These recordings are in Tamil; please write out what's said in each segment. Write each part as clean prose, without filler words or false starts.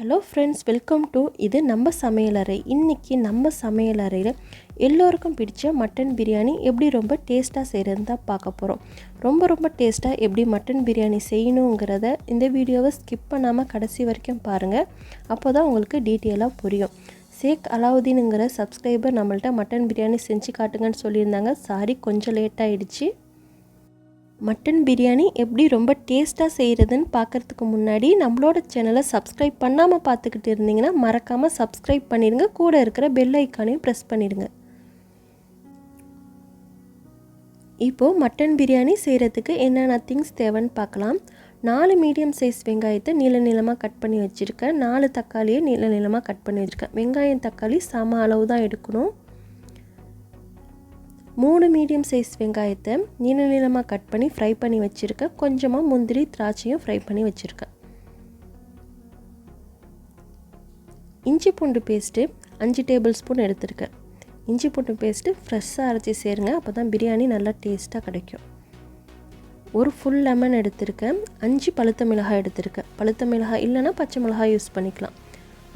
ஹலோ ஃப்ரெண்ட்ஸ், வெல்கம் டு இது நம்ம சமையலறை. இன்றைக்கி நம்ம சமையலறையில் எல்லோருக்கும் பிடிச்ச மட்டன் பிரியாணி எப்படி ரொம்ப டேஸ்ட்டாக செய்கிறதுன்னு தான் பார்க்க போகிறோம். ரொம்ப டேஸ்ட்டாக எப்படி மட்டன் பிரியாணி செய்யணுங்கிறத இந்த வீடியோவை ஸ்கிப் பண்ணாமல் கடைசி வரைக்கும் பாருங்கள். அப்போ தான் உங்களுக்கு டீட்டெயிலாக புரியும். ஷேக் அலாவுதீனுங்கிற சப்ஸ்கிரைபர் நம்மள்ட்ட மட்டன் பிரியாணி செஞ்சு காட்டுங்கன்னு சொல்லியிருந்தாங்க. சாரி, கொஞ்சம் லேட்டாகிடுச்சு. மட்டன் பிரியாணி எப்படி ரொம்ப டேஸ்ட்டாக செய்கிறதுன்னு பார்க்குறதுக்கு முன்னாடி நம்மளோட சேனலை சப்ஸ்கிரைப் பண்ணாமல் பார்த்துக்கிட்டு இருந்தீங்கன்னா மறக்காமல் சப்ஸ்கிரைப் பண்ணிடுங்க. கூட இருக்கிற பெல் ஐக்கானையும் ப்ரெஸ் பண்ணிடுங்க. இப்போது மட்டன் பிரியாணி செய்கிறதுக்கு என்னென்ன திங்ஸ் தேவைன்னு பார்க்கலாம். 4 மீடியம் சைஸ் வெங்காயத்தை நீளமாக கட் பண்ணி வச்சுருக்கேன். 4 தக்காளியை நீளமாக கட் பண்ணி வச்சுருக்கேன். வெங்காயம் தக்காளி சம அளவு தான் எடுக்கணும். 3 மீடியம் சைஸ் வெங்காயத்தை நீளமாக கட் பண்ணி ஃப்ரை பண்ணி வச்சுருக்கேன். கொஞ்சமாக முந்திரி திராட்சையும் ஃப்ரை பண்ணி வச்சுருக்கேன். இஞ்சி பூண்டு பேஸ்ட்டு 5 டேபிள் ஸ்பூன் எடுத்துருக்கேன். இஞ்சி பூண்டு பேஸ்ட்டு ஃப்ரெஷ்ஷாக அரைச்சி சேருங்க, அப்போ தான் பிரியாணி நல்லா டேஸ்ட்டாக கிடைக்கும். ஒரு ஃபுல் லெமன் எடுத்துருக்கேன். 5 பழுத்த மிளகாய் எடுத்துருக்கேன். பழுத்த மிளகாய் இல்லைன்னா பச்சை மிளகாய் யூஸ் பண்ணிக்கலாம்.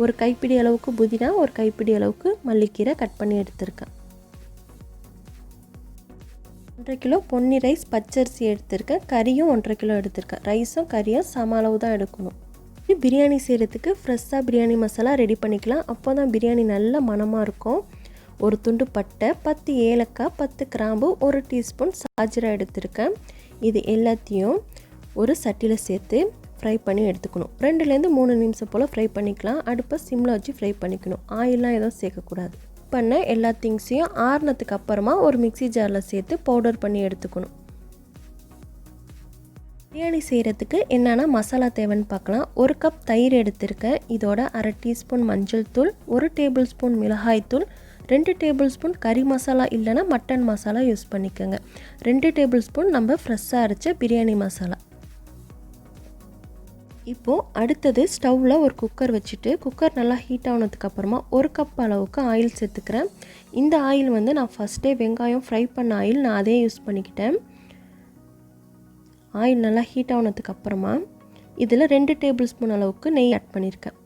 ஒரு கைப்பிடி அளவுக்கு புதினா, ஒரு கைப்பிடி அளவுக்கு மல்லிக்கீரை கட் பண்ணி எடுத்துருக்கேன். 1.5 கிலோ பொன்னி ரைஸ் பச்சரிசி எடுத்திருக்கேன். கறியும் 1.5 கிலோ எடுத்திருக்கேன். ரைஸும் கறியும் சம அளவு தான் எடுக்கணும். பிரியாணி செய்கிறதுக்கு ஃப்ரெஷ்ஷாக பிரியாணி மசாலா ரெடி பண்ணிக்கலாம். அப்போ தான் பிரியாணி நல்ல மணமாக இருக்கும். ஒரு துண்டு பட்டை, 10 ஏலக்காய், 10 கிராம்பு, 1 டீஸ்பூன் சாஜிரா எடுத்திருக்கேன். இது எல்லாத்தையும் ஒரு சட்டியில் சேர்த்து ஃப்ரை பண்ணி எடுத்துக்கணும். 2லேருந்து 3 நிமிஷம் போல் ஃப்ரை பண்ணிக்கலாம். அடுப்பை சிம்மில் வச்சு ஃப்ரை பண்ணிக்கணும். ஆயிலெலாம் எதுவும் சேர்க்கக்கூடாது. பண்ண எல்லா திங்ஸையும் ஆறுனதுக்கு அப்புறமா ஒரு மிக்ஸி ஜாரில் சேர்த்து பவுடர் பண்ணி எடுத்துக்கணும். பிரியாணி செய்கிறதுக்கு என்னென்ன மசாலா தேவைன்னு பார்க்கலாம். 1 கப் தயிர் எடுத்திருக்கேன். இதோட 1/2 டீஸ்பூன் மஞ்சள் தூள், 1 டேபிள் ஸ்பூன் மிளகாய் தூள், 2 டேபிள் ஸ்பூன் கறி மசாலா இல்லைன்னா மட்டன் மசாலா யூஸ் பண்ணிக்கோங்க. 2 டேபிள் ஸ்பூன் நம்ம ஃப்ரெஷ்ஷாக அரைச்ச பிரியாணி மசாலா. இப்போது அடுத்தது ஸ்டவ்வில் ஒரு குக்கர் வச்சுட்டு குக்கர் நல்லா ஹீட் ஆனதுக்கப்புறமா 1 கப் அளவுக்கு ஆயில் சேர்த்துக்கிறேன். இந்த ஆயில் வந்து நான் ஃபஸ்ட்டே வெங்காயம் ஃப்ரை பண்ண ஆயில், நான் அதே யூஸ் பண்ணிக்கிட்டேன். ஆயில் நல்லா ஹீட் ஆனதுக்கப்புறமா இதில் 2 டேபிள் ஸ்பூன் அளவுக்கு நெய் ஆட் பண்ணியிருக்கேன்.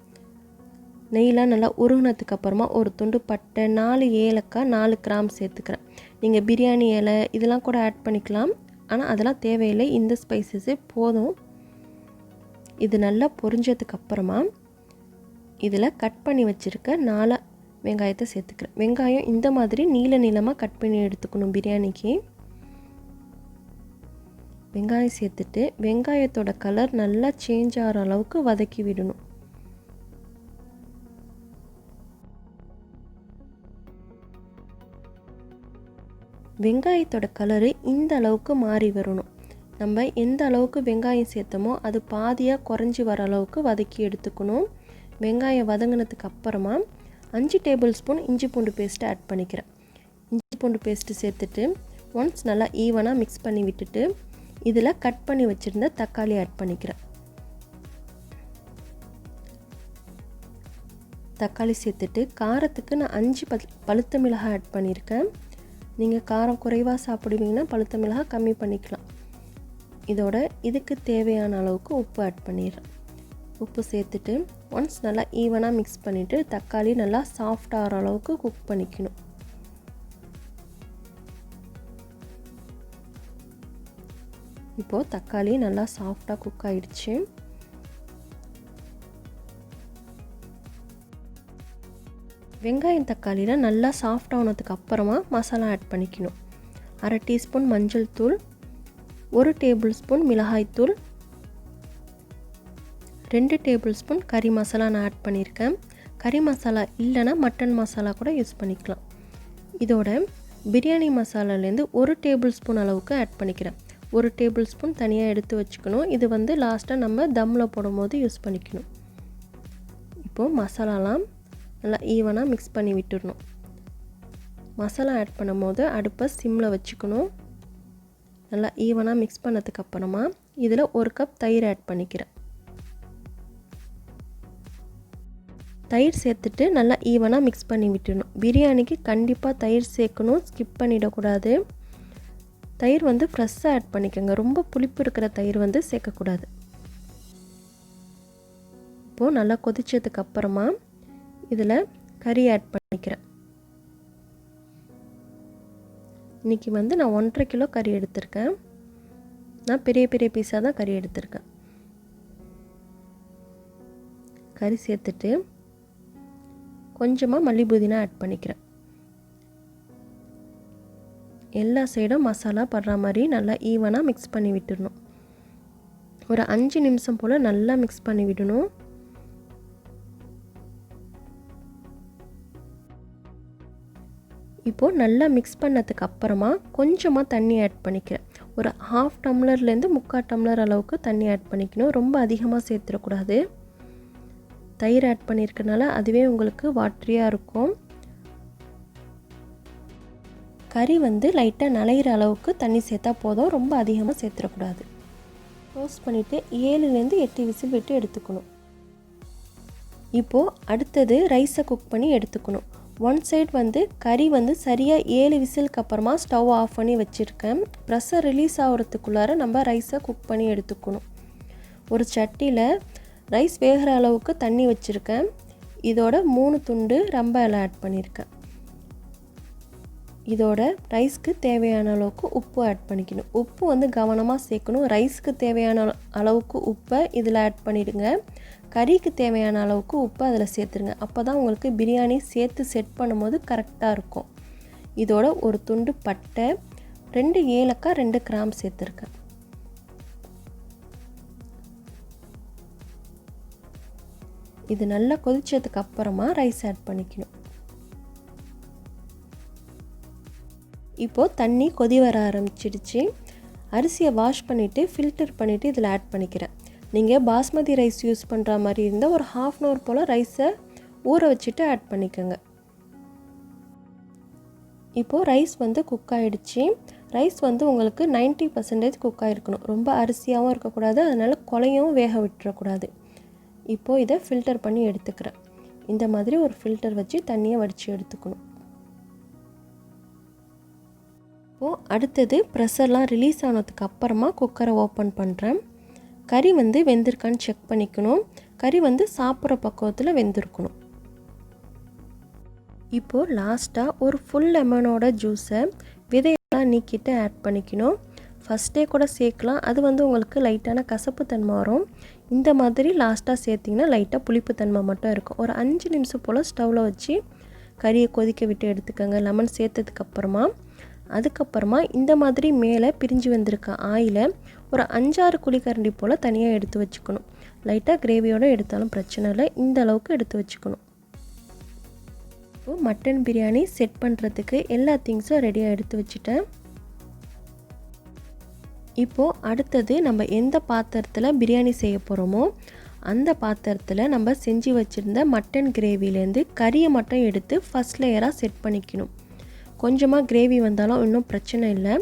நெய்லாம் நல்லா உருகினதுக்கப்புறமா ஒரு துண்டு பட்டை, 4 ஏலக்காய், 4 கிராம்பு சேர்த்துக்கிறேன். நீங்கள் பிரியாணி இலை இதெல்லாம் கூட ஆட் பண்ணிக்கலாம், ஆனால் அதெல்லாம் தேவையில்லை. இந்த ஸ்பைசஸே போதும். இது நல்லா பொரிஞ்சதுக்கப்புறமா இதில் கட் பண்ணி வச்சுருக்க 4 வெங்காயத்தை சேர்த்துக்கிறேன். வெங்காயம் இந்த மாதிரி நீளமாக கட் பண்ணி எடுத்துக்கணும் பிரியாணிக்கு. வெங்காயம் சேர்த்துட்டு வெங்காயத்தோட கலர் நல்லா சேஞ்ச் ஆகிற அளவுக்கு வதக்கி விடணும். வெங்காயத்தோட கலரு இந்த அளவுக்கு மாறி வரணும். நம்ம எந்த அளவுக்கு வெங்காயம் சேர்த்தோமோ அது பாதியாக குறைஞ்சி வர அளவுக்கு வதக்கி எடுத்துக்கணும். வெங்காயம் வதங்கினதுக்கு அப்புறமா 5 டேபிள் ஸ்பூன் இஞ்சி பூண்டு பேஸ்ட்டு ஆட் பண்ணிக்கிறேன். இஞ்சி பூண்டு பேஸ்ட்டு சேர்த்துட்டு ஒன்ஸ் நல்லா ஈவனாக மிக்ஸ் பண்ணி விட்டுட்டு இதில் கட் பண்ணி வச்சுருந்த தக்காளி ஆட் பண்ணிக்கிறேன். தக்காளி சேர்த்துட்டு காரத்துக்கு நான் 5 பழுத்த மிளகாய் ஆட் பண்ணியிருக்கேன். நீங்கள் காரம் குறைவாக சாப்பிடுவீங்கன்னா பழுத்த மிளகாய் கம்மி பண்ணிக்கலாம். இதோட இதுக்கு தேவையான அளவுக்கு உப்பு ஆட் பண்ணிடுறேன். உப்பு சேர்த்துட்டு ஒன்ஸ் நல்லா ஈவனாக மிக்ஸ் பண்ணிவிட்டு தக்காளி நல்லா சாஃப்ட் ஆகிற அளவுக்கு குக் பண்ணிக்கணும். இப்போது தக்காளி நல்லா சாஃப்டாக குக் ஆகிடுச்சு. வெங்காயம் தக்காளியில் நல்லா சாஃப்ட் ஆனதுக்கு அப்புறமா மசாலா ஆட் பண்ணிக்கணும். 1/2 டீஸ்பூன் மஞ்சள் தூள், 1 டேபிள் ஸ்பூன் மிளகாய்த்தூள், 2 டேபிள் ஸ்பூன் கறி மசாலா நான் ஆட் பண்ணியிருக்கேன். கறி மசாலா இல்லைன்னா மட்டன் மசாலா கூட யூஸ் பண்ணிக்கலாம். இதோட பிரியாணி மசாலாலேருந்து 1 டேபிள் ஸ்பூன் அளவுக்கு ஆட் பண்ணிக்கிறேன். 1 டேபிள் ஸ்பூன் தனியாக எடுத்து வச்சுக்கணும். இது வந்து லாஸ்ட்டாக நம்ம தம்மில் போடும்போது யூஸ் பண்ணிக்கணும். இப்போது மசாலாலாம் நல்லா ஈவனாக மிக்ஸ் பண்ணி விட்டுடணும். மசாலா ஆட் பண்ணும்போது அடுப்பை சிம்மில் வச்சுக்கணும். நல்லா ஈவனாக மிக்ஸ் பண்ணதுக்கப்புறமா இதில் 1 கப் தயிர் ஆட் பண்ணிக்கிறேன். தயிர் சேர்த்துட்டு நல்லா ஈவனாக மிக்ஸ் பண்ணி விட்டுடணும். பிரியாணிக்கு கண்டிப்பாக தயிர் சேர்க்கணும், ஸ்கிப் பண்ணிடக்கூடாது. தயிர் வந்து ஃப்ரெஷ்ஷாக ஆட் பண்ணிக்கோங்க. ரொம்ப புளிப்பு இருக்கிற தயிர் வந்து சேர்க்கக்கூடாது. இப்போது நல்லா கொதிச்சதுக்கப்புறமா இதில் கறி ஆட் பண்ணிக்கிறேன். இன்றைக்கி வந்து நான் 1.5 கிலோ கறி எடுத்திருக்கேன். நான் பெரிய பெரிய பீஸாக தான் கறி எடுத்திருக்கேன். கறி சேர்த்துட்டு கொஞ்சமாக மல்லி புதினா ஆட் பண்ணிக்கிறேன். எல்லா சைடும் மசாலா படுற மாதிரி நல்லா ஈவனாக மிக்ஸ் பண்ணி விட்டுடணும். ஒரு 5 நிமிஷம் போல் நல்லா மிக்ஸ் பண்ணி விடணும். இப்போது நல்லா மிக்ஸ் பண்ணதுக்கு அப்புறமா கொஞ்சமாக தண்ணி ஆட் பண்ணிக்கிறேன். ஒரு 1/2 டம்ளர்லேருந்து 3/4 டம்ளர் அளவுக்கு தண்ணி ஆட் பண்ணிக்கணும். ரொம்ப அதிகமாக சேர்த்துடக்கூடாது. தயிர் ஆட் பண்ணியிருக்கனால அதுவே உங்களுக்கு வாட்டரியாக இருக்கும். கறி வந்து லைட்டாக நனைகிற அளவுக்கு தண்ணி சேர்த்தா போதும். ரொம்ப அதிகமாக சேர்த்துடக்கூடாது. க்ளோஸ் பண்ணிவிட்டு 7லேருந்து 8 விசில் விட்டு எடுத்துக்கணும். இப்போது அடுத்தது ரைஸை குக் பண்ணி எடுத்துக்கணும். ஒன் சைட் வந்து கறி வந்து சரியாக 7 விசிலுக்கு அப்புறமா ஸ்டவ் ஆஃப் பண்ணி வச்சுருக்கேன். ப்ரெஷர் ரிலீஸ் ஆகிறதுக்குள்ளார நம்ம ரைஸை குக் பண்ணி எடுத்துக்கணும். ஒரு சட்டியில் ரைஸ் வேகிற அளவுக்கு தண்ணி வச்சுருக்கேன். இதோட 3 துண்டு ரம்ப இலை ஆட் பண்ணியிருக்கேன். இதோட ரைஸ்க்கு தேவையான அளவுக்கு உப்பு ஆட் பண்ணிக்கணும். உப்பு வந்து கவனமாக சேர்க்கணும். ரைஸ்க்கு தேவையான அளவுக்கு உப்பை இதில் ஆட் பண்ணிவிடுங்க. கறிக்கு தேவையான அளவுக்கு உப்பு அதில் சேர்த்துருங்க. அப்போ தான் உங்களுக்கு பிரியாணி சேர்த்து செட் பண்ணும்போது கரெக்டாக இருக்கும். இதோட ஒரு துண்டு பட்டை, 2 ஏலக்காய், 2 கிராம்பு சேர்த்துருக்கேன். இது நல்லா கொதிச்சதுக்கு அப்புறமா ரைஸ் ஆட் பண்ணிக்கணும். இப்போது தண்ணி கொதி வர ஆரம்பிச்சிடுச்சு. அரிசியை வாஷ் பண்ணிவிட்டு ஃபில்டர் பண்ணிவிட்டு இதில் ஆட் பண்ணிக்கிறேன். நீங்கள் பாஸ்மதி ரைஸ் யூஸ் பண்ணுற மாதிரி இருந்தால் ஒரு 1/2 அன் ஹவர் போல் ரைஸை ஊற வச்சுட்டு ஆட் பண்ணிக்கோங்க. இப்போது ரைஸ் வந்து குக் ஆகிடுச்சு. ரைஸ் வந்து உங்களுக்கு 90% குக் ஆகிருக்கணும். ரொம்ப அரிசியாகவும் இருக்கக்கூடாது, அதனால் குழையும் வேக விட்டுறக்கூடாது. இப்போது இதை ஃபில்டர் பண்ணி எடுத்துக்கிறேன். இந்த மாதிரி ஒரு ஃபில்டர் வச்சு தண்ணியை வடித்து எடுத்துக்கணும். இப்போது அடுத்தது ப்ரெஷர்லாம் ரிலீஸ் ஆனதுக்கு அப்புறமா குக்கரை ஓப்பன் பண்ணுறேன். கறி வந்து வெந்திருக்கான்னு செக் பண்ணிக்கணும். கறி வந்து சாப்பிட்ற பக்குவத்தில் வெந்திருக்கணும். இப்போது லாஸ்ட்டாக ஒரு ஃபுல் லெமனோட ஜூஸை விதையெல்லாம் நீக்கிட்டு ஆட் பண்ணிக்கணும். ஃபஸ்ட்டே கூட சேர்க்கலாம். அது வந்து உங்களுக்கு லைட்டான கசப்பு தன்மை வரும். இந்த மாதிரி லாஸ்ட்டாக சேர்த்திங்கன்னா லைட்டாக புளிப்பு தன்மை மட்டும் இருக்கும். ஒரு 5 நிமிஷம் போல் ஸ்டவ்வில் வச்சு கறியை கொதிக்க விட்டு எடுத்துக்கோங்க. லெமன் சேர்த்ததுக்கப்புறமா அதுக்கப்புறமா இந்த மாதிரி மேலே பிரிஞ்சு வந்திருக்க ஆயிலை ஒரு 5-6 குழிக்கரண்டி போல் தனியாக எடுத்து வச்சுக்கணும். லைட்டாக கிரேவியோடு எடுத்தாலும் பிரச்சனை இல்லை. இந்த அளவுக்கு எடுத்து வச்சுக்கணும். இப்போது மட்டன் பிரியாணி செட் பண்ணுறதுக்கு எல்லா திங்ஸும் ரெடியாக எடுத்து வச்சுட்டேன். இப்போது அடுத்தது நம்ம எந்த பாத்திரத்தில் பிரியாணி செய்ய போகிறோமோ அந்த பாத்திரத்தில் நம்ம செஞ்சு வச்சுருந்த மட்டன் கிரேவிலேருந்து கறியை மட்டும் எடுத்து ஃபஸ்ட் லேயராக செட் பண்ணிக்கணும். கொஞ்சமாக கிரேவி வந்தாலும் இன்னும் பிரச்சனை இல்லை.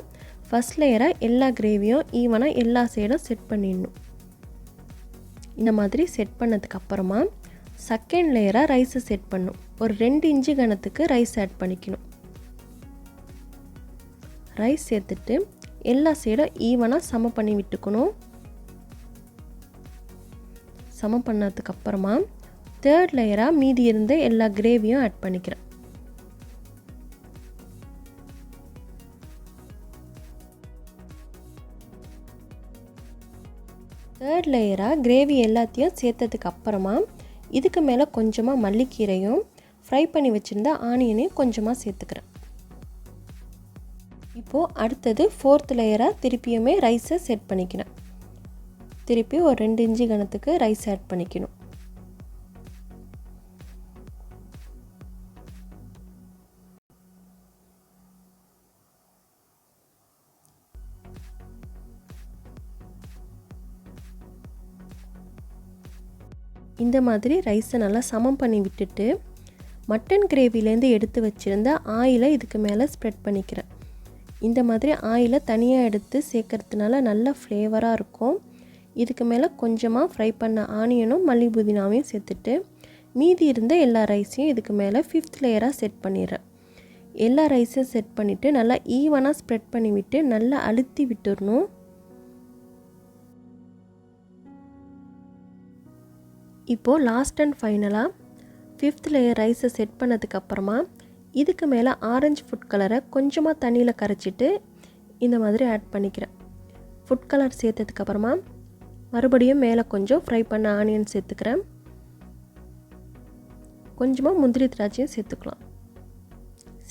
ஃபஸ்ட் லேயராக எல்லா கிரேவியும் ஈவனாக எல்லா சைடும் செட் பண்ணிடணும். இந்த மாதிரி செட் பண்ணதுக்கப்புறமா செகண்ட் லேயராக ரைஸை செட் பண்ணணும். ஒரு 2 இன்ச்சு கனத்துக்கு ரைஸ் ஆட் பண்ணிக்கணும். ரைஸ் சேர்த்துட்டு எல்லா சைடும் ஈவனாக சம பண்ணி விட்டுக்கணும். சம பண்ணதுக்கப்புறமா தேர்ட் லேயராக மீதி இருந்த எல்லா கிரேவியும் ஆட் பண்ணிக்கிறேன். தேர்ட் லேயராக கிரேவி எல்லாத்தையும் சேர்த்ததுக்கு அப்புறமா இதுக்கு மேலே கொஞ்சமாக மல்லிக்கீரையும் ஃப்ரை பண்ணி வச்சுருந்த ஆனியனையும் கொஞ்சமாக சேர்த்துக்கிறேன். இப்போது அடுத்தது 4th லேயராக திருப்பியுமே ரைஸை செட் பண்ணிக்கிறேன். திருப்பி ஒரு 2 இன்ச்சு கனத்துக்கு ரைஸ் ஆட் பண்ணிக்கணும். இந்த மாதிரி ரைஸை நல்லா சமம் பண்ணி விட்டுட்டு மட்டன் கிரேவிலேருந்து எடுத்து வச்சுருந்த ஆயிலை இதுக்கு மேலே ஸ்ப்ரெட் பண்ணிக்கிறேன். இந்த மாதிரி ஆயிலை தனியாக எடுத்து சேர்க்கறதுனால நல்ல ஃப்ளேவராக இருக்கும். இதுக்கு மேலே கொஞ்சமாக ஃப்ரை பண்ண ஆனியனும் மல்லி புதினாவையும் சேர்த்துட்டு மீதி இருந்த எல்லா ரைஸையும் இதுக்கு மேலே 5th லேயராக செட் பண்ணிடுறேன். எல்லா ரைஸையும் செட் பண்ணிவிட்டு நல்லா ஈவனாக ஸ்ப்ரெட் பண்ணிவிட்டு நல்லா அழுத்தி விட்டுடணும். இப்போது லாஸ்ட் அண்ட் ஃபைனலாக 5th லேயர் ரைஸை செட் பண்ணதுக்கப்புறமா இதுக்கு மேலே ஆரஞ்சு ஃபுட் கலரை கொஞ்சமாக தண்ணியில் கரைச்சிட்டு இந்த மாதிரி ஆட் பண்ணிக்கிறேன். ஃபுட் கலர் சேர்த்ததுக்கப்புறமா மறுபடியும் மேலே கொஞ்சம் ஃப்ரை பண்ண ஆனியன் சேர்த்துக்கிறேன். கொஞ்சமாக முந்திரி திராட்சையும் சேர்த்துக்கலாம்.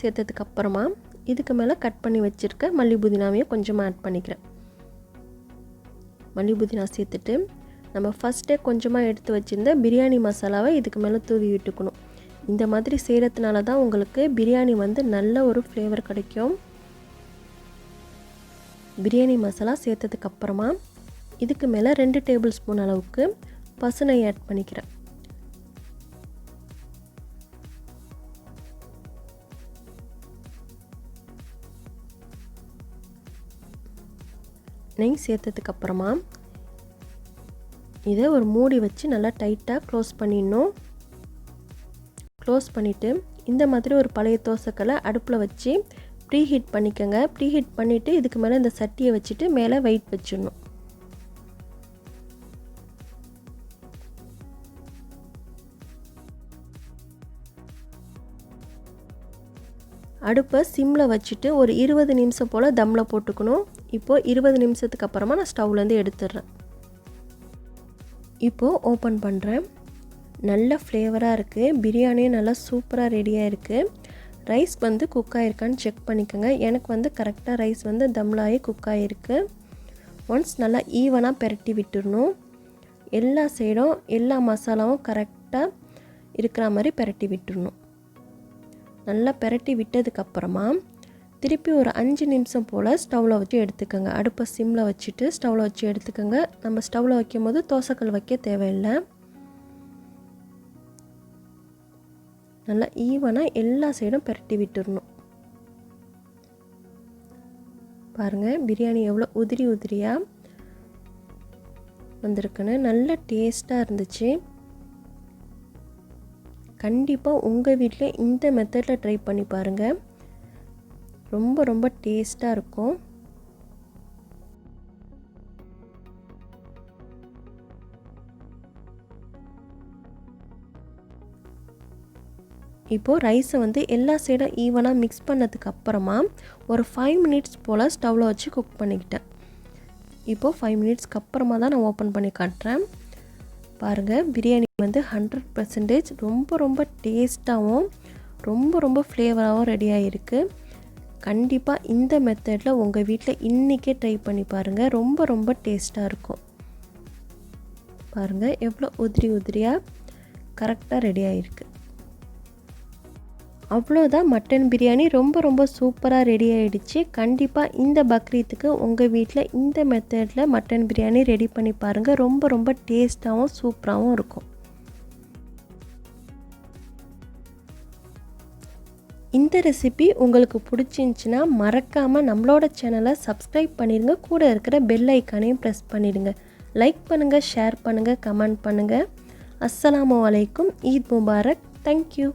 சேர்த்ததுக்கப்புறமா இதுக்கு மேலே கட் பண்ணி வச்சுருக்க மல்லி புதினாவையும் கொஞ்சமாக ஆட் பண்ணிக்கிறேன். மல்லி புதினா சேர்த்துட்டு நம்ம ஃபஸ்ட்டே கொஞ்சமாக எடுத்து வச்சுருந்த பிரியாணி மசாலாவை இதுக்கு மேலே தூவி விட்டுக்கணும். இந்த மாதிரி செய்கிறதுனால தான் உங்களுக்கு பிரியாணி வந்து நல்ல ஒரு ஃப்ளேவர் கிடைக்கும். பிரியாணி மசாலா சேர்த்ததுக்கப்புறமா இதுக்கு மேலே 2 டேபிள் ஸ்பூன் அளவுக்கு பசு நெய் ஆட் பண்ணிக்கிறேன். நெய் சேர்த்ததுக்கப்புறமா இதை ஒரு மூடி வச்சு நல்லா டைட்டாக க்ளோஸ் பண்ணிடணும். க்ளோஸ் பண்ணிவிட்டு இந்த மாதிரி ஒரு பழைய தோசைக்கல்லை அடுப்பில் வச்சு ப்ரீ ஹீட் பண்ணிக்கோங்க. ப்ரீ ஹீட் பண்ணிவிட்டு இதுக்கு மேலே இந்த சட்டியை வச்சுட்டு மேலே வெயிட் வச்சிடணும். அடுப்பை சிம்மில் வச்சுட்டு ஒரு 20 நிமிஷம் போல் தம்மில் போட்டுக்கணும். இப்போது 20 நிமிஷத்துக்கு அப்புறமா நான் ஸ்டவ்லேருந்து எடுத்துடுறேன். இப்போது ஓப்பன் பண்ணுறேன். நல்ல ஃப்ளேவராக இருக்குது. பிரியாணியும் நல்லா சூப்பராக ரெடியாக இருக்குது. ரைஸ் வந்து குக் ஆகிருக்கான்னு செக் பண்ணிக்கோங்க. எனக்கு வந்து கரெக்டாக ரைஸ் வந்து தம்லாகி குக் ஆகிருக்கு. ஒன்ஸ் நல்லா ஈவனாக பெரட்டி விட்டுடணும். எல்லா சைடும் எல்லா மசாலாவும் கரெக்டாக இருக்கிற மாதிரி பெரட்டி விட்டுடணும். நல்லா பெரட்டி விட்டதுக்கப்புறமா திருப்பி ஒரு 5 நிமிஷம் போல் ஸ்டவ்வில் வச்சு எடுத்துக்கோங்க. அடுப்பை சிம்மில் வச்சுட்டு ஸ்டவ்வில் வச்சு எடுத்துக்கோங்க. நம்ம ஸ்டவ்வில் வைக்கும் போது தோசைக்கல் வைக்க தேவையில்லை. நல்லா ஈவனாக எல்லா சைடும் பெரட்டி விட்டுடணும். பாருங்கள் பிரியாணி எவ்வளோ உதிரி உதிரியாக வந்திருக்குன்னு. நல்ல டேஸ்ட்டாக இருந்துச்சு. கண்டிப்பாக உங்கள் வீட்டில் இந்த மெத்தடில் ட்ரை பண்ணி பாருங்கள். ரொம்ப ரொம்ப டேஸ்ட்டாக இருக்கும். இப்போது ரைஸை வந்து எல்லா சைடும் ஈவனாக மிக்ஸ் பண்ணதுக்கு அப்புறமா ஒரு 5 மினிட்ஸ் போல் ஸ்டவ்வில் வச்சு குக் பண்ணிக்கிட்டேன். இப்போது 5 மினிட்ஸ்க்கு அப்புறமா தான் நான் ஓப்பன் பண்ணி காட்டுறேன். பாருங்கள் பிரியாணி வந்து 100% ரொம்ப ரொம்ப டேஸ்ட்டாகவும் ரொம்ப ரொம்ப ஃப்ளேவராகவும் ரெடி ஆகிருக்கு. கண்டிப்பாக இந்த மெத்தடில் உங்கள் வீட்டில் இன்றைக்கே ட்ரை பண்ணி பாருங்கள். ரொம்ப ரொம்ப டேஸ்ட்டாக இருக்கும். பாருங்கள் எவ்வளோ உதிரி உதிரியாக கரெக்டாக ரெடி ஆகிருக்கு. அவ்வளோதான், மட்டன் பிரியாணி ரொம்ப ரொம்ப சூப்பராக ரெடி ஆகிடுச்சு. கண்டிப்பாக இந்த பக்ரீத்துக்கு உங்கள் வீட்டில் இந்த மெத்தடில் மட்டன் பிரியாணி ரெடி பண்ணி பாருங்கள். ரொம்ப ரொம்ப டேஸ்ட்டாகவும் சூப்பராகவும் இருக்கும். இந்த ரெசிபி உங்களுக்கு பிடிச்சிருந்துச்சின்னா மறக்காமல் நம்மளோட சேனலை சப்ஸ்கிரைப் பண்ணிடுங்க. கூட இருக்கிற பெல் ஐக்கானையும் ப்ரெஸ் பண்ணிடுங்க. லைக் பண்ணுங்கள், ஷேர் பண்ணுங்கள், கமெண்ட் பண்ணுங்கள். அஸ்ஸலாமு அலைக்கும். ஈத் முபாரக். தேங்க்யூ.